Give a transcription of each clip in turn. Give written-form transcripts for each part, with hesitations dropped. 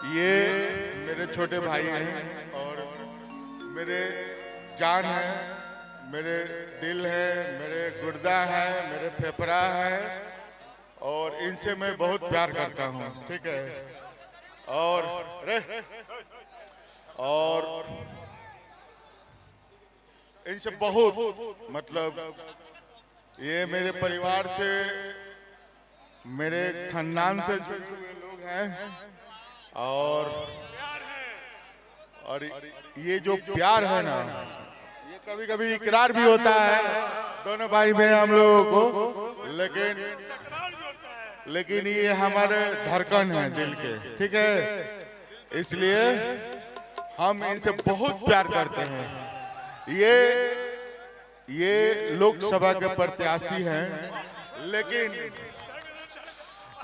ये मेरे छोटे भाई हैं और मेरे जान है, मेरे दिल है, मेरे गुर्दा है, मेरे फेफड़ा है और इनसे मैं बहुत प्यार करता हूँ। ठीक है। और इनसे बहुत मतलब ये मेरे परिवार से, मेरे खानदान से जुड़े हुए लोग हैं और ये जो प्यार है ना, ये कभी कभी इकरार भी होता है दोनों भाई में हम लोगों को, लेकिन ये हमारे धड़कन है दिल के। ठीक है, इसलिए हम इनसे बहुत प्यार करते हैं। ये लोकसभा के प्रत्याशी हैं,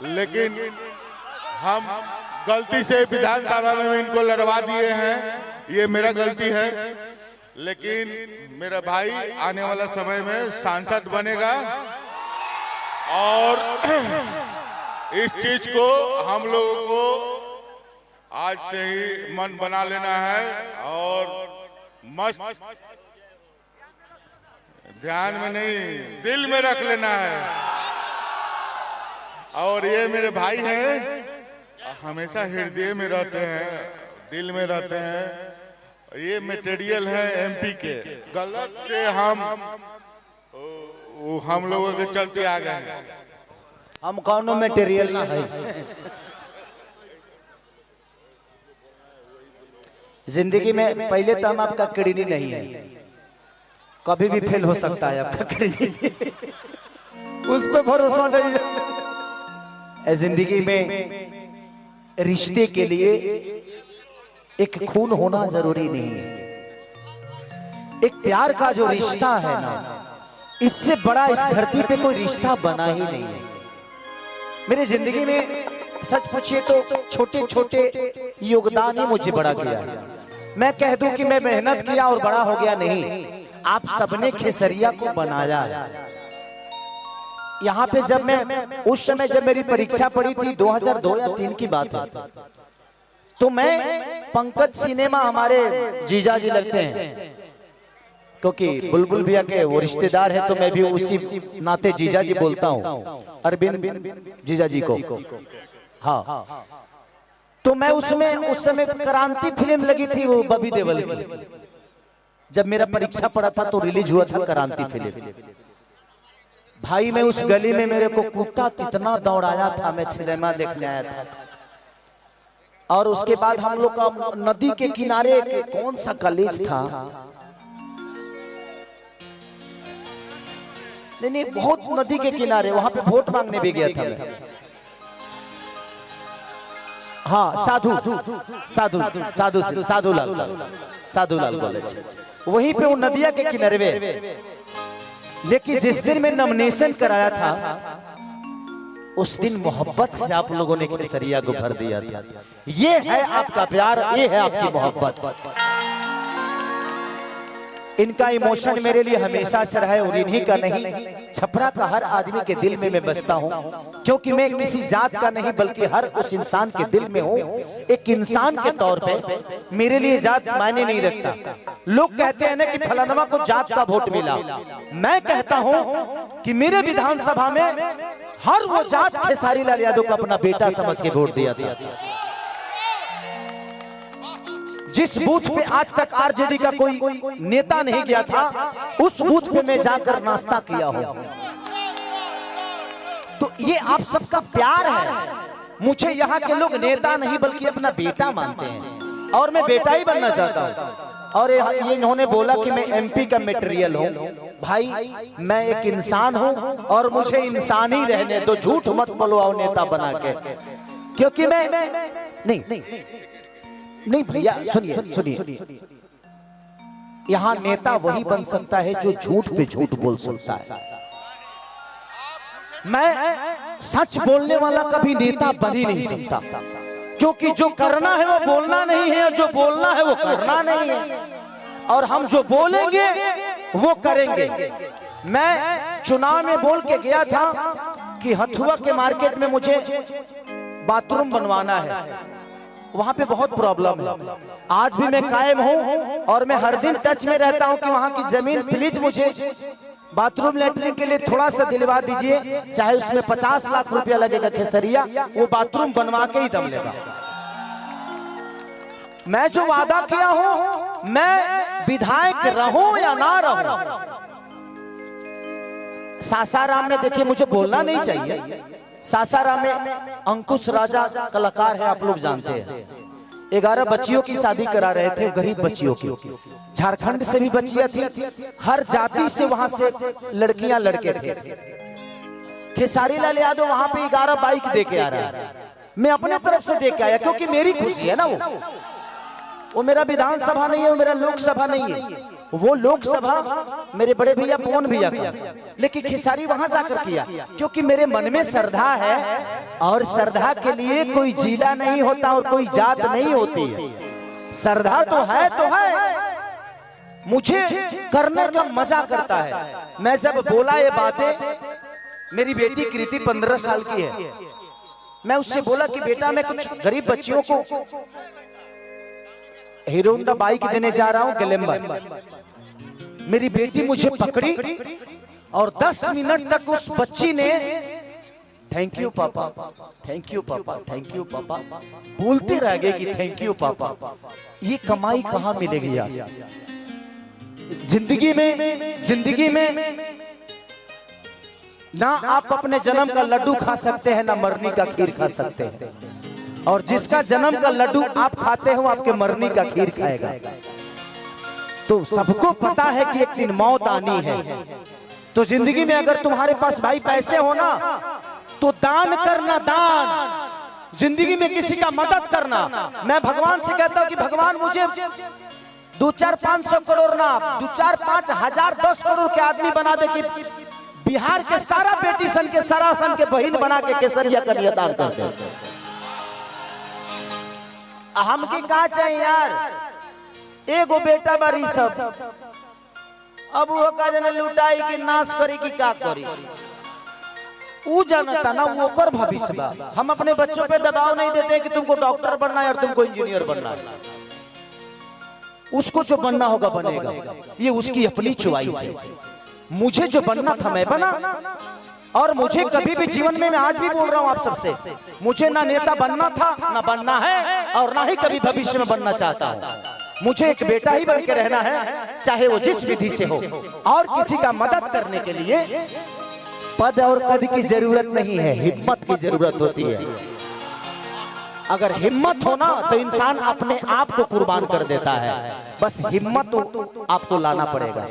लेकिन हम गलती से विधानसभा में इनको लड़वा दिए हैं। ये मेरा गलती है, लेकिन मेरा भाई आने वाला समय में सांसद बनेगा और इस चीज को हम लोगों को आज से ही मन बना लेना है और मस्त ध्यान में नहीं, दिल में रख लेना है। और ये मेरे भाई हैं, हमेशा हृदय में रहते हैं, दिल में रहते हैं। ये मटेरियल है एमपी के, गलत से हम लोगों के चलते आ गए। हम कौन मटेरियल ना है। जिंदगी में पहले तो हम आपका किडनी नहीं है, कभी भी फेल हो सकता है आपका किडनी, उस पर भरोसा नहीं है। जिंदगी में रिश्ते के लिए एक खून होना जरूरी नहीं है। एक प्यार का जो रिश्ता है ना, इससे बड़ा इस धरती पे कोई रिश्ता बना ही नहीं है। मेरी जिंदगी में सच पूछिए तो छोटे छोटे योगदान ही मुझे बड़ा किया। मैं कह दूं कि मैं मेहनत किया और बड़ा हो गया, नहीं, आप सबने खेसरिया को बनाया। यहाँ पे जब मैं उस समय जब मेरी परीक्षा पड़ी थी 2002 या 2003 की बात है, तो मैं पंकज सिनेमा हमारे जीजा जी लगते हैं, क्योंकि बुलबुल भैया के वो रिश्तेदार है, तो मैं भी उसी नाते जीजा जी बोलता हूँ, अरविंद जीजा जी को। हाँ, तो मैं उसमें उस समय क्रांति फिल्म लगी थी, वो बॉबी देओल की। जब मेरा परीक्षा पड़ा था तो रिलीज हुआ था क्रांति फिल्म। भाई मैं उस गली में मेरे को कुत्ता कितना दौड़ाया था, मैं सिनेमा देखने आया था। और उसके बाद हम लोग का नदी के किनारे कौन सा कॉलेज था, नहीं बहुत नदी के किनारे, वहां पे वोट मांगने भी गया था मैं। हाँ, साधुलाल कॉलेज, वहीं पे वो नदिया के किनारे में। लेकिन जिस दिन मैं नॉमिनेशन कराया था, उस दिन मोहब्बत से आप लोगों ने केसरिया को भर दिया था। ये है आपका प्यार, ये है आपकी मोहब्बत। इनका इमोशन मेरे लिए हमेशा से रहा है और इन्हीं का नहीं, छपरा का हर आदमी के दिल में मैं बसता हूँ, क्योंकि मैं किसी जात का नहीं बल्कि हर उस इंसान के दिल में हूँ। एक इंसान के तौर पे मेरे लिए जात मायने नहीं रखता। लोग कहते हैं ना कि फलानवा को जात का वोट मिला, मैं कहता हूँ कि मेरे विधानसभा में हर वो जात खेसारी लाल यादव को अपना बेटा समझ के वोट दिया था। जिस बूथ पे आज तक आरजेडी का कोई नेता नहीं गया था, उस बूथ पे मैं जाकर नाश्ता किया हूं। तो ये आप सबका प्यार है। मुझे यहाँ के लोग नेता नहीं बल्कि अपना बेटा मानते हैं और मैं बेटा ही बनना चाहता हूँ। और ये इन्होंने बोला कि मैं एमपी का मटेरियल हूँ। भाई मैं एक इंसान हूँ और मुझे इंसान ही रहने दो, झूठ मत बोलो आओ नेता बना के, क्योंकि मैं नहीं भैया सुनिए, यहाँ नेता वही बन सकता है जो झूठ पे झूठ बोल सकता है। मैं सच बोलने वाला कभी नेता बन ही नहीं सकता, क्योंकि जो करना है वो बोलना नहीं है, जो बोलना है वो करना नहीं है, और हम जो बोलेंगे वो करेंगे। मैं चुनाव में बोल के गया था कि हथुआ के मार्केट में मुझे बाथरूम बनवाना है, वहां पे बहुत प्रॉब्लम है। आज भी मैं कायम हूं और मैं हर दिन टच में रहता हूं कि वहां की जमीन प्लीज मुझे बाथरूम लेटरिन के लिए थोड़ा सा दिलवा दीजिए, चाहे उसमें 50 लाख रुपया लगेगा खेसरिया, वो बाथरूम बनवा के ही दम लेगा। मैं जो वादा किया हूं, मैं विधायक रहूं या ना रहूं, सासाराम में देखिए मुझे बोलना नहीं चाहिए, सासाराम में अंकुश राजा कलाकार है, आप लोग जानते हैं। 11 बच्चियों की शादी करा रहे थे, गरीब बच्चियों की, झारखंड से भी बच्चियां थी, हर जाति से वहां से लड़कियां लड़के थे। खेसारी लाल यादव वहां पे 11 बाइक दे के आ रहा है, मैं अपने तरफ से दे के आया क्योंकि मेरी खुशी है ना। वो मेरा विधानसभा नहीं है, वो मेरा लोकसभा नहीं है, वो लोकसभा मेरे बड़े भैया पवन भैया का, लेकिन खेसारी वहां जाकर किया क्योंकि मेरे मन में श्रद्धा है, और श्रद्धा के लिए कोई जिला नहीं होता और कोई जात नहीं होती है। श्रद्धा तो है, मुझे करने का मजा करता है। मैं जब बोला ये बातें, मेरी बेटी कृति 15 साल की है, मैं उससे बोला कि बेटा मैं कुछ गरीब बच्चियों को हीरो होंडा बाइक देने जा रहा हूं, ग्लैमर। मेरी बेटी मुझे पकड़ी और 10 मिनट तक उस बच्ची ने थैंक यू पापा, थैंक यू पापा, थैंक यू पापा बोलते रह गए कि थैंक यू पापा। ये कमाई कहां मिलेगी यार जिंदगी में ना आप अपने जन्म का लड्डू खा सकते हैं, ना मरनी का खीर खा सकते हैं, और जिसका जन्म का लड्डू आप खाते हो आपके मरनी का खीर खाएगा। तो सबको पता है कि एक दिन मौत आनी है। तो जिंदगी में अगर तुम्हारे पास भाई पैसे हो ना, तो दान करना, दान जिंदगी में किसी का मदद करना। मैं भगवान से कहता हूं कि भगवान मुझे 2-4-500 करोड़ ना, 2-4-5,000 10 करोड़ के आदमी बना दे कि बिहार के सारा बेटी सन के सारा सन के बहन बना के केसरिया का नियतान कर दे। हम की का चाहिए यार, एगो बेटा बारी सब, अब वो का जने लुटाई की नाश करी की का करी, वो जानता ना वो कर भविष्य बा। हम अपने बच्चों पे दबाव नहीं देते कि तुमको डॉक्टर बनना है और तुमको इंजीनियर बनना है, उसको जो बनना होगा बनेगा, ये उसकी अपनी चॉइस है। मुझे जो बनना था मैं बना, और मुझे कभी भी जीवन में, मैं आज भी बोल रहा हूं आप सबसे, मुझे ना नेता बनना था, ना बनना है, और ना ही कभी भविष्य में बनना चाहता हूं। मुझे एक बेटा ही बन के रहना है, चाहे वो जिस विधि से हो, और किसी का मदद करने के लिए पद और कद की जरूरत नहीं है, हिम्मत की जरूरत होती है। अगर हिम्मत हो ना तो इंसान अपने आप को कुर्बान कर देता है, बस हिम्मत तो आपको लाना पड़ेगा।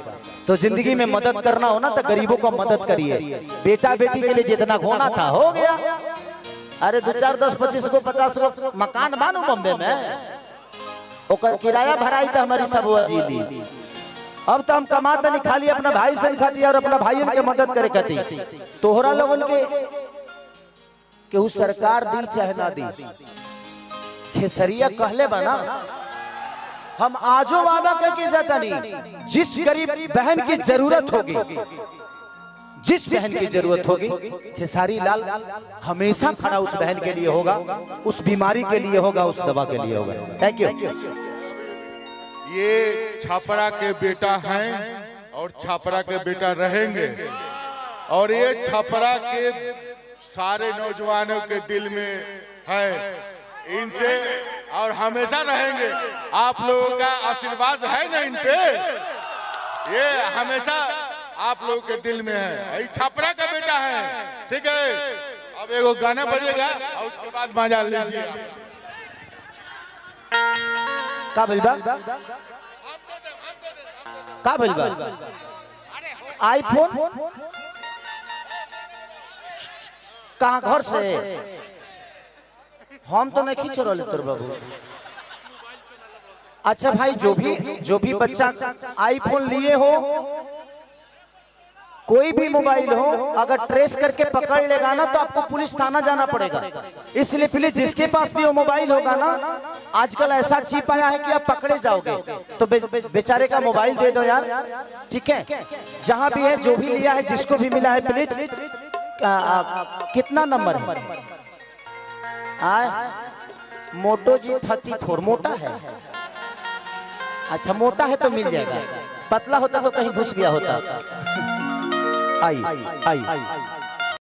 तो जिंदगी में मदद करना हो ना तो गरीबों को मदद करिए। बेटा बेटी के लिए जितना होना था हो गया। अरे 2-4, 10, 25 को 50 को मकान बानू बॉम्बे में, ओकर किराया भराई तो हमारी सब दी। अब तो हम कमाता नहीं, खाली अपना भाई से खाती और अपना भाई उनके मदद करे खाती। तोहरा लोगन के केहू सरकार दी चाहे ना दी, खेसरिया कहले बना, हम आजो वादा करके जाता नहीं। जिस गरीब बहन की जरूरत होगी, जिस बहन की जरूरत होगी, खेसारी लाल हमेशा खड़ा उस बहन के लिए होगा, उस बीमारी के लिए होगा, उस दवा के लिए होगा। Thank you. ये छापरा के बेटा हैं और छापरा के बेटा रहेंगे, और ये छापरा के सारे नौजवानों के दिल में है, इनसे और हमेशा रहेंगे। आप लोगों का आशीर्वाद है ना इन पे, ये हमेशा आप लोगों के दिल में है। छापरा का बेटा है, ठीक है। अब एगो गाना बजेगा और उसके बाद मजा लीजिए। का बिलबा का बिलबा आईफोन कहाँ घर से हम तो नहीं खींच रहे तोर बाबू। अच्छा भाई, जो भी बच्चा आईफोन लिए हो, कोई भी मोबाइल हो, अगर ट्रेस करके पकड़ लेगा ना तो आपको पुलिस थाना जाना पड़ेगा। इसलिए प्लीज जिसके पास भी वो मोबाइल होगा ना, आजकल ऐसा चिप आया है कि आप पकड़े जाओगे तो बेचारे का मोबाइल दे दो यार, ठीक है। जहां भी है, जो भी लिया है, जिसको भी मिला है, प्लीज कितना नंबर है? मोटो जी 34 मोटा है। अच्छा मोटा है तो मिल जाएगा, पतला होता तो कहीं घुस गया होता। आई आई